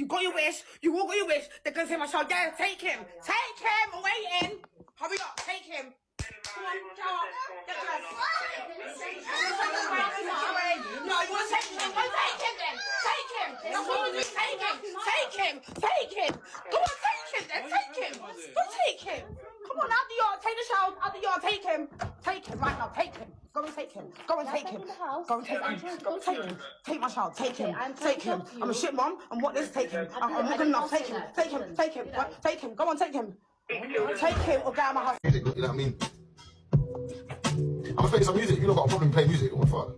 You got your wish. You all got your wish. They're going to say my child. Yeah, take him. Take him. I'm waiting. Hurry up. Take him. Come on, shower. Get dressed. No, you want to take him? Go take him then. Take him. That's what you do. Take him. Take him. Take him. Go on, take him then. Take him. Go take him. Come on, out the yard. Take the child. Out the yard. Take him. Take him right now. Take him. Go and take him. Go and take him. Go and take him. Go and take him. Take my child. Take him. Take him. I'm a shit mom. I'm what this. Take him. I'm not good enough. Take him. Take him. Take him. Take him. Go on, take him. Take him or get out of my house. You know what I mean? I'm gonna play some music. You don't got a problem playing music. What the fuck?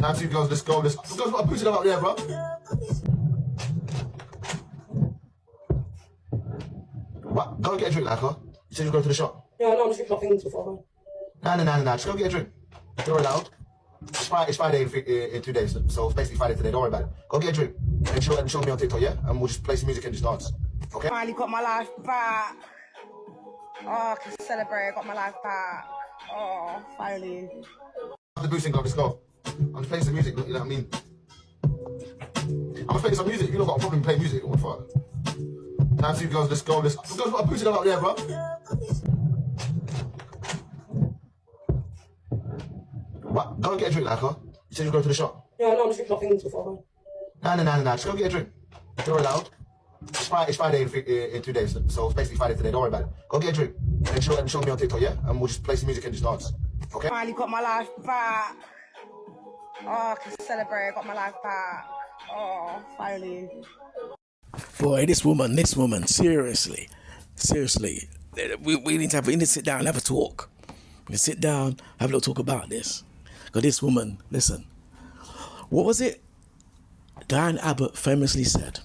Now two girls, let's go. Let's go. Got a booty up there, bro. What? Go and get a drink, Malika. You said you're going to the shop. Yeah, I know. I'm just looking things before. No. Just go get a drink. You're allowed. It's Friday in 2 days, so it's basically Friday today. Don't worry about it. Go get a drink and show me on TikTok, yeah? And we'll just play some music and just dance. Okay? Finally got my life back. Oh, I can celebrate. I got my life back. Oh, finally. The boosting club, let's go. I'm just playing some music, you know what I mean? I'm gonna play some music. You don't got a problem playing music. What the fuck? Now two girls, let's go. Let's go. Got a booty up there, bro. What? Go and get a drink, Malika. You said you're going to the shop. Yeah, I know. I'm just looking things before. No. Just go get a drink. You're allowed. It's Friday in 2 days, so it's basically Friday today. Don't worry about it. Go get a drink and show me on TikTok, yeah? And we'll just play some music and just dance. Okay? Finally got my life back. Oh, I can celebrate. I got my life back. Oh, finally. Boy, this woman, seriously. We need to sit down and have a talk. We can sit down, have a little talk about this. Because this woman, listen, what was it Diane Abbott famously said?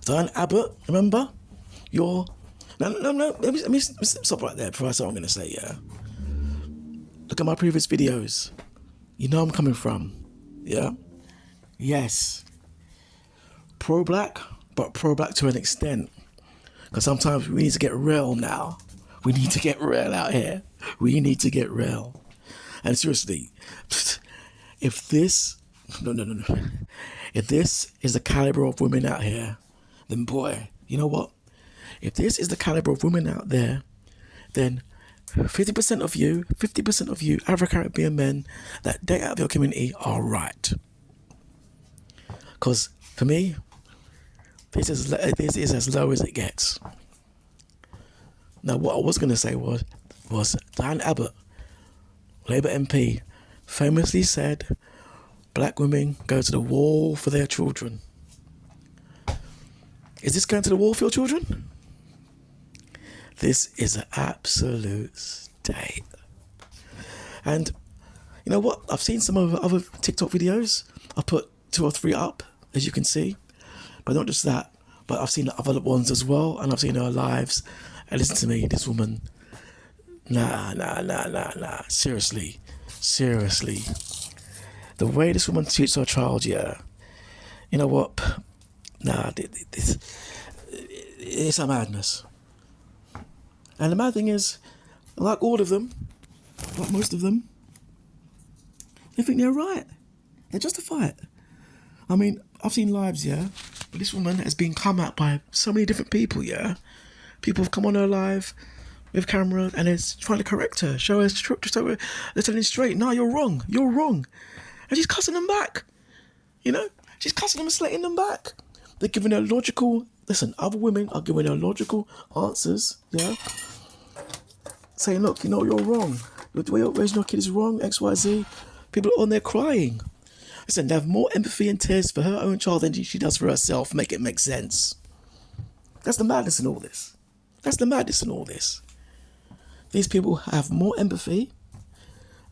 Diane Abbott, remember? No, let me stop right there before I say what I'm going to say, yeah? Look at my previous videos. You know I'm coming from, yeah? Yes. Pro-black, but pro-black to an extent. Because sometimes we need to get real now. We need to get real out here. We need to get real. And seriously, if this, no. If this is the caliber of women out here, then boy, you know what? If this is the caliber of women out there, then 50% of you Afro-Caribbean men that date out of your community are right. Because for me, this is as low as it gets. Now, what I was going to say was Diane Abbott, Labour MP, famously said, black women go to the wall for their children. Is this going to the wall for your children? This is an absolute state. And you know what? I've seen some of other TikTok videos. I put 2 or 3 up, as you can see. But not just that, but I've seen the other ones as well, and I've seen her lives. And listen to me, this woman, nah. Seriously. The way this woman treats her child, yeah. You know what? Nah, it's a madness. And the mad thing is, like all of them, like most of them, they think they're right. They justify it. I mean, I've seen lives, yeah, but this woman has been come at by so many different people, yeah. People have come on her live with camera and it's trying to correct her, show her, they're telling her straight, no, you're wrong. And she's cussing them back, you know? She's cussing them and slating them back. They're giving her logical, listen, other women are giving her logical answers, yeah? Saying, look, you know, you're wrong. The way you're raising your kid is wrong, X, Y, Z. People are on there crying. Listen, they have more empathy and tears for her own child than she does for herself. Make it make sense. That's the madness in all this. These people have more empathy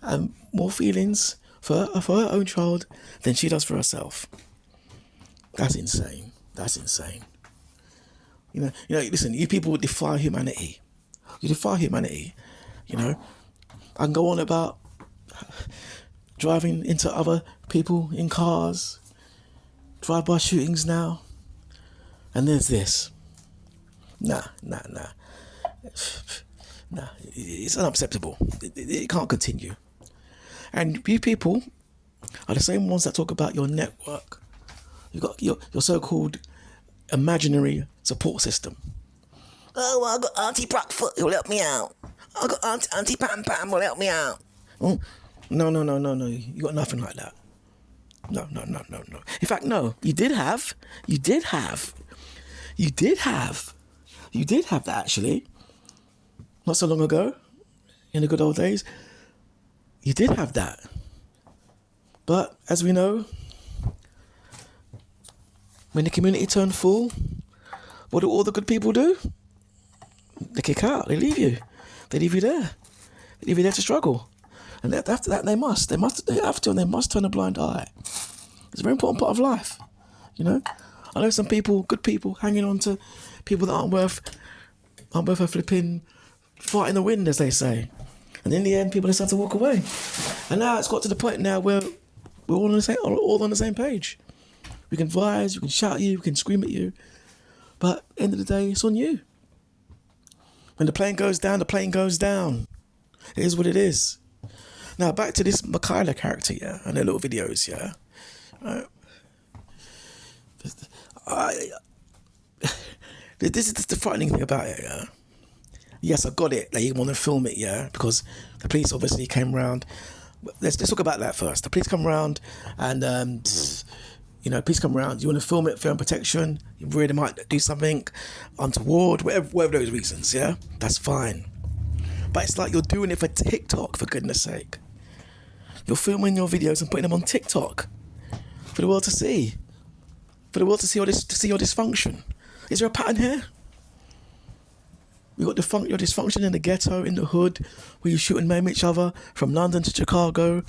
and more feelings for her own child than she does for herself. That's insane. You know, listen, you people defy humanity. You defy humanity, you know. I can go on about driving into other people in cars, drive-by shootings now, and there's this. Nah. It's unacceptable. It can't continue. And you people are the same ones that talk about your network. You've got your so-called imaginary support system. Oh, well, I got Auntie Brockfoot who'll help me out. I got Auntie Pam Pam will help me out. Oh, no. You got nothing like that. No. In fact, no. You did have that actually. Not so long ago, in the good old days, you did have that. But as we know, when the community turned full, what do all the good people do? They kick out. They leave you. They leave you there. They leave you there to struggle. And after that, they must turn a blind eye. It's a very important part of life. You know, I know some people, good people, hanging on to people that aren't worth a flipping fart in the wind, as they say. And in the end, people just have to walk away. And now it's got to the point now where we're all on the same page. We can advise, we can shout at you, we can scream at you, but at the end of the day, it's on you. When the plane goes down, the plane goes down. It is what it is. Now back to this Malika character, yeah, and their little videos, yeah. This is the frightening thing about it, yeah. Yes, I got it. They want to film it, yeah, because the police obviously came around. Let's talk about that first. The police come around, and police come around. You want to film it, film protection. You really might do something untoward, whatever those reasons, yeah. That's fine. But it's like you're doing it for TikTok, for goodness sake. You're filming your videos and putting them on TikTok for the world to see. For the world to see your dysfunction. Is there a pattern here? We got your dysfunction in the ghetto, in the hood, where you shoot and maim each other from London to Chicago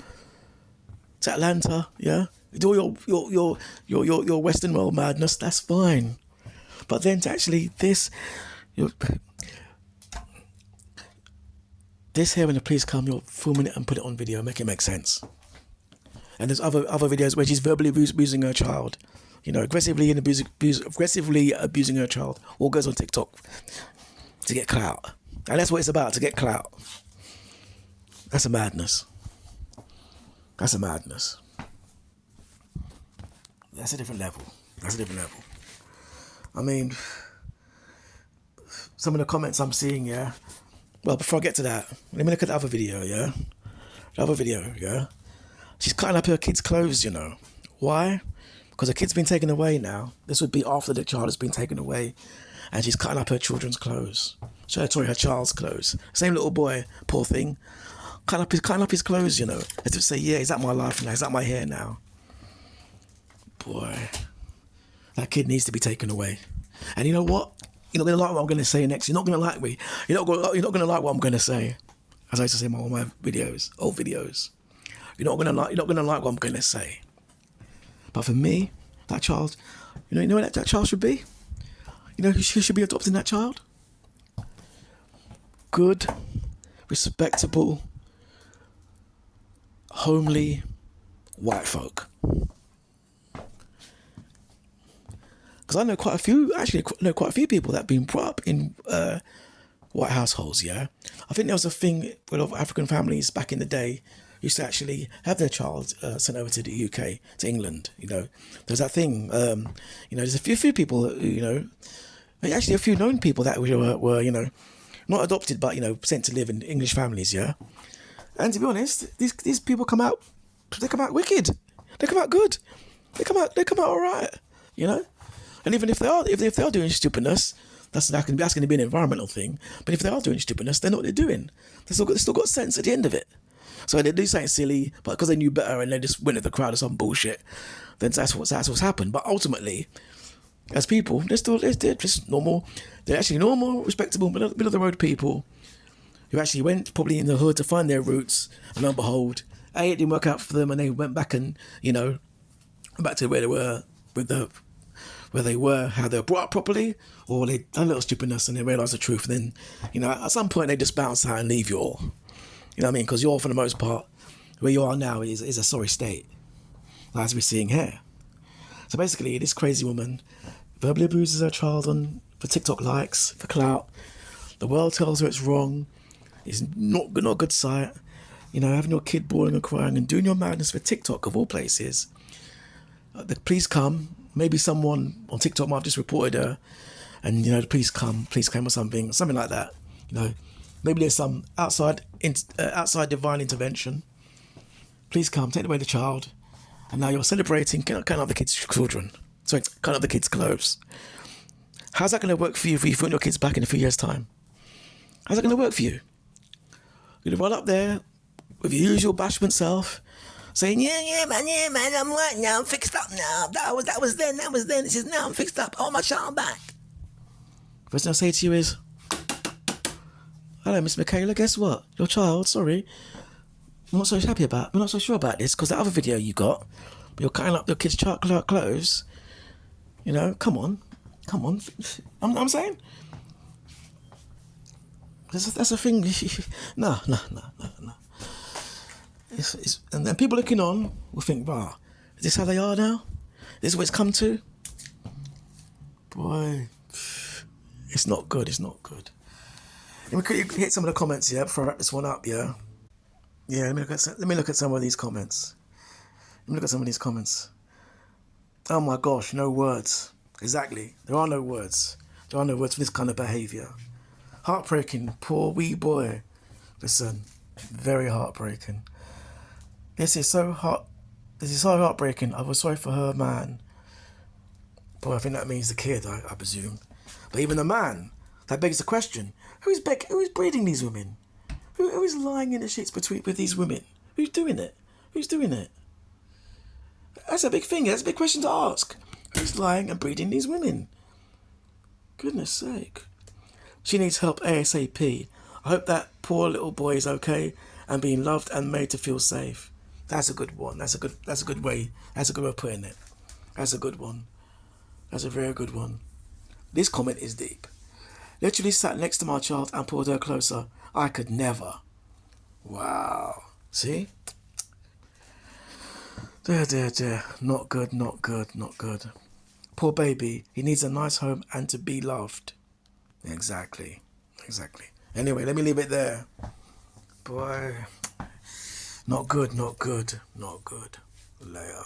to Atlanta, yeah? Do all your Western world madness, that's fine. But then to actually this here when the police come, you're filming it and put it on video, make it make sense. And there's other videos where she's verbally abusing her child, aggressively abusing her child, all goes on TikTok to get clout. And that's what it's about, to get clout. That's a madness. That's a different level. I mean, some of the comments I'm seeing, yeah. Well, before I get to that, let me look at the other video, yeah? She's cutting up her kid's clothes, Why? Because her kid's been taken away now. This would be after the child has been taken away. And she's cutting up her children's clothes. Her child's clothes. Same little boy, poor thing. Cutting up his clothes, As to say, yeah, is that my life now? Is that my hair now? Boy, that kid needs to be taken away. And you know what? You're not gonna like what I'm gonna say next. You're not gonna like me. You're not gonna like what I'm gonna say. As I used to say in all my videos, old videos. You're not gonna like what I'm gonna say. But for me, that child, you know what that child should be? Who should be adopting that child? Good, respectable, homely white folk. Because I know quite a few people that have been brought up in white households, yeah? I think there was a thing with a lot of African families back in the day used to actually have their child sent over to the UK, to England, There's that thing, there's a few people, actually a few known people that were not adopted, but, sent to live in English families, yeah? And to be honest, these people come out wicked. They come out good. They come out all right, And even if they are doing stupidness, that's going to be an environmental thing. But if they are doing stupidness, they know what they're doing. They still got sense at the end of it. So they do something silly, but because they knew better and they just went with the crowd or some bullshit, then that's what's happened. But ultimately, as people, they're just normal. They're actually normal, respectable, middle of the road people who actually went probably in the hood to find their roots, and lo and behold, it didn't work out for them, and they went back and back to where they were how they were brought up properly, or they done a little stupidness and they realised the truth, and then at some point they just bounce out and leave you all. You know what I mean? Because you're, for the most part, where you are now is a sorry state, as we're seeing here. So basically, this crazy woman verbally abuses her child for TikTok likes, for clout. The world tells her it's wrong. It's not a good sight. Having your kid bawling and crying and doing your madness for TikTok, of all places. The police come, maybe someone on TikTok might have just reported her, and you know, please come or something like that. You know, maybe there's some outside divine intervention. Please come, take away the child, and now you're celebrating cutting up the kids' children. Sorry, cutting up the kids' clothes. How's that going to work for you if you put your kids back in a few years' time? How's that going to work for you? You're going to run up there with your usual bashment self, saying, yeah, man, I'm right now, I'm fixed up now. That was then. This is now, I'm fixed up. I want my child back. First thing I say to you is, hello, Miss Michaela, guess what? Your child, sorry, I'm not so sure about this, because the other video you got, you're cutting up your kids' clothes, you know, come on. I'm saying, that's a thing. No. And then people looking on will think, wow, is this how they are now? This is what it's come to? Boy, it's not good. And we could hit some of the comments, yeah, before I wrap this one up, yeah? Yeah, let me look at some of these comments. Oh my gosh, no words. Exactly. There are no words for this kind of behaviour. Heartbreaking, poor wee boy. Listen, very heartbreaking. This is so heartbreaking. I was sorry for her, man. Boy, I think that means the kid, I presume. But even the man, that begs the question: who's breeding these women? Who is lying in the sheets with these women? Who's doing it? That's a big thing. That's a big question to ask. Who's lying and breeding these women? Goodness sake. She needs help ASAP. I hope that poor little boy is okay and being loved and made to feel safe. That's a good one. That's a good way of putting it. That's a good one. That's a very good one. This comment is deep. Literally sat next to my child and pulled her closer. I could never. Wow. See? Dear. Not good. Poor baby. He needs a nice home and to be loved. Exactly. Anyway, let me leave it there. Boy. Not good. Later.